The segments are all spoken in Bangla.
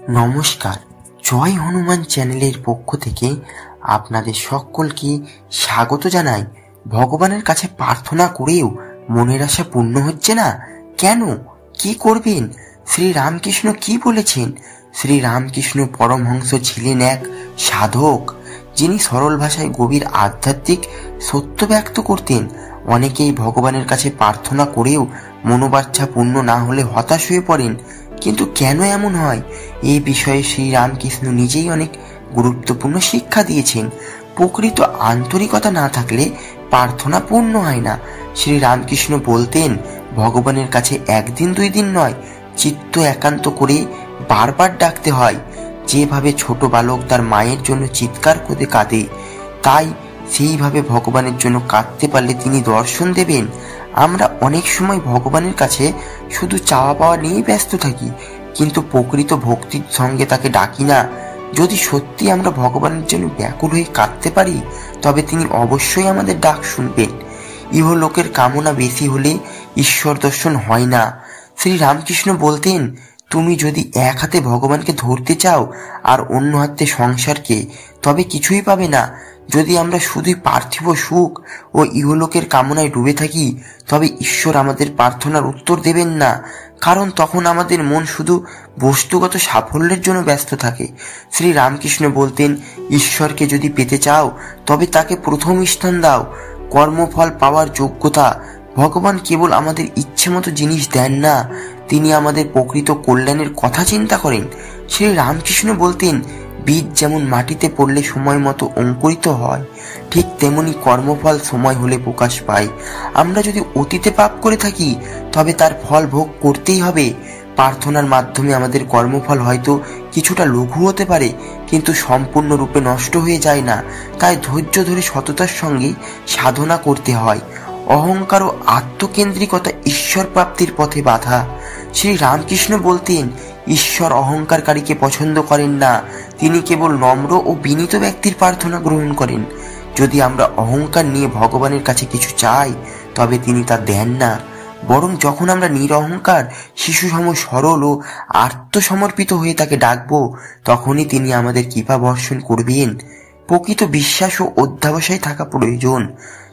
নমস্কার, জয় হনুমান চ্যানেলের পক্ষ থেকে আপনাদের সকলকে স্বাগত জানাই। ভগবানের কাছে প্রার্থনা করেও মনের আশা পূর্ণ হচ্ছে না কেন? কি করবেন? শ্রী রামকৃষ্ণ কি বলেছেন? শ্রী রামকৃষ্ণ পরমহংস ছিলেন এক সাধক, যিনি সরল ভাষায় গভীর আধ্যাত্মিক সত্য ব্যক্ত করতেন। অনেকেই ভগবানের কাছে প্রার্থনা করেও মনোবাঞ্ছা পূর্ণ না হলে হতাশ হয়ে পড়েন। কিন্তু কেন এমন হয়? এই বিষয়ে শ্রী রামকৃষ্ণ নিজেই অনেক গুরুত্বপূর্ণ শিক্ষা দিয়েছেন। প্রকৃত আন্তরিকতা না থাকলে প্রার্থনা পূর্ণ হয় না। শ্রী রামকৃষ্ণ বলতেন, ভগবানের কাছে একদিন দুই দিন নয়, চিত্ত একান্ত করে বারবার ডাকতে হয়। যেভাবে ছোট বালক তার মায়ের জন্য চিৎকার করে কাঁদে, তাই সেইভাবে ভগবানের জন্য কাঁদতে পারলে তিনি দর্শন দেবেন। আমরা অনেক সময় ভগবানের কাছে শুধু চাওয়া পাওয়া নিয়েই ব্যস্ত থাকি, কিন্তু প্রকৃত ভক্তির সঙ্গে তাকে ডাকি না। যদি সত্যি আমরা ভগবানের জন্য ব্যাকুল হয়ে কাঁদতে পারি, তবে তিনি অবশ্যই আমাদের ডাক শুনবেন। ইহলোকের কামনা বেশি হলে ঈশ্বর দর্শন হয় না। শ্রী রামকৃষ্ণ বলতেন, তুমি যদি এক হাতে ভগবানকে ধরতে চাও আর অন্য হাতে সংসারকে, তবে কিছুই পাবে না। যদি আমরা শুধুই পার্থিব সুখ ও ইহলোকের কামনায় ডুবে থাকি, তবে ঈশ্বর আমাদের প্রার্থনার উত্তর দেবেন না, কারণ তখন আমাদের মন শুধু বস্তুগত সাফল্যের জন্য ব্যস্ত থাকে। শ্রী রামকৃষ্ণ বলতেন, ঈশ্বরকে যদি পেতে চাও তবে তাকে প্রথম স্থান দাও। কর্মফল পাওয়ার যোগ্যতা। ভগবান কেবল আমাদের ইচ্ছে মতো জিনিস দেন না, তিনি আমাদের প্রকৃত কল্যাণের কথা চিন্তা করেন। শ্রী রামকৃষ্ণ বলতেন, বীজ যেমন মাটিতে পড়লে সময় মতো অঙ্কুরিত হয়, ঠিক তেমনি কর্মফল সময় হলে প্রকাশ পায়। আমরা যদি অতীতে পাপ করে থাকি, তবে তার ফল ভোগ করতেই হবে। প্রার্থনার মাধ্যমে আমাদের কর্মফল হয়তো কিছুটা লঘু হতে পারে, কিন্তু সম্পূর্ণরূপে নষ্ট হয়ে যায় না। তাই ধৈর্য ধরে সততার সঙ্গে সাধনা করতে হয়। অহংকার ও আত্মকেন্দ্রিকতা ঈশ্বর প্রাপ্তির পথে বাধা। শ্রী রামকৃষ্ণ বলতেন, ঈশ্বর অহংকারকারীকে পছন্দ করেন না, তিনি কেবল নম্র ও বিনীত ব্যক্তির প্রার্থনা গ্রহণ করেন। যদি আমরা অহংকার নিয়ে ভগবানের কাছে কিছু চাই, তবে তিনি তা দেন না। বরং যখন আমরা নিরহংকার শিশুসম সরল ও আত্মসমর্পিত হয়ে তাকে ডাকবো, তখনই তিনি আমাদের কৃপা বর্ষণ করবেন। প্রকৃত বিশ্বাস ও অধ্যাবসায় থাকা প্রয়োজন।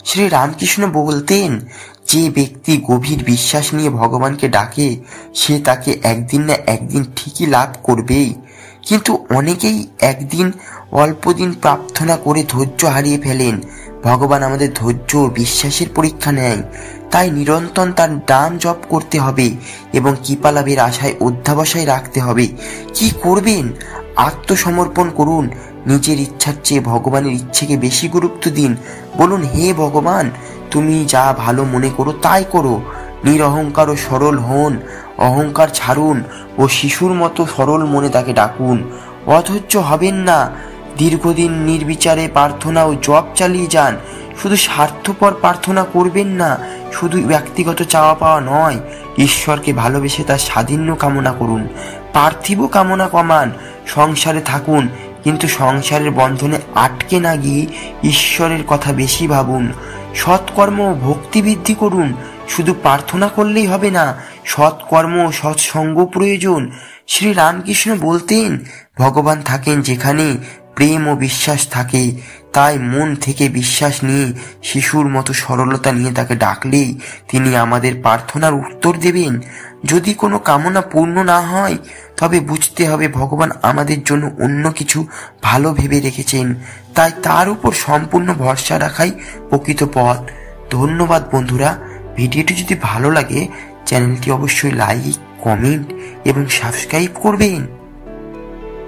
শ্রী রামকৃষ্ণ বলতেন, যে ব্যক্তি গভীর বিশ্বাস নিয়ে ভগবানকে ডাকে, সে তাকে একদিন না একদিন ঠিকই লাভ করবেই। কিন্তু অনেকেই একদিন অল্প দিন প্রার্থনা করে ধৈর্য হারিয়ে ফেলেন। ভগবান আমাদের ধৈর্য ও বিশ্বাসের পরীক্ষা নেয়, তাই নিরন্তর তার নাম জপ করতে হবে এবং কৃপা লাভের আশায় অধ্যাবসায় রাখতে হবে। কি করবেন? আত্মসমর্পণ করুন। নিজের ইচ্ছার চেয়ে ভগবানের ইচ্ছেকে বেশি গুরুত্ব দিন। বলুন, হে ভগবান, তুমি যা ভালো মনে করো তাই করো। নিরহংকার ও সরল হন, অহংকার ছাড়ুন ও শিশুর মতো সরল মনে তাকে ডাকুন। অধৈর্য হবেন না। দীর্ঘদিন নির্বিচারে প্রার্থনা ও জপ চালিয়ে যান। শুধু স্বার্থপর প্রার্থনা করবেন না, শুধু ব্যক্তিগত চাওয়া পাওয়া নয়, ঈশ্বরকে ভালোবেসে তার সাধিন্য কামনা করুন। পার্থিব কামনা কমান। সংসারে থাকুন, কিন্তু সংসারের বন্ধনে আটকে না গিয়ে ঈশ্বরের কথা বেশি ভাবুন। সৎকর্ম ও ভক্তি বৃদ্ধি করুন। শুধু প্রার্থনা করলেই হবে না, সৎকর্ম ও সৎসঙ্গ প্রয়োজন। শ্রী রামকৃষ্ণ বলতেন, ভগবান থাকেন যেখানে প্রেম ও বিশ্বাস থাকে। তাই মন থেকে বিশ্বাস নিয়ে শিশুর মতো সরলতা নিয়ে তাকে ডাকলেই তিনি আমাদের প্রার্থনার উত্তর দেবেন। যদি কোনো কামনা পূর্ণ না হয়, তবে বুঝতে হবে ভগবান আমাদের জন্য অন্য কিছু ভালো ভেবে রেখেছেন। তাই তার উপর সম্পূর্ণ ভরসা রাখাই প্রকৃত পথ। ধন্যবাদ বন্ধুরা। ভিডিওটি যদি ভালো লাগে, চ্যানেলটি অবশ্যই লাইক, কমেন্ট এবং সাবস্ক্রাইব করবেন।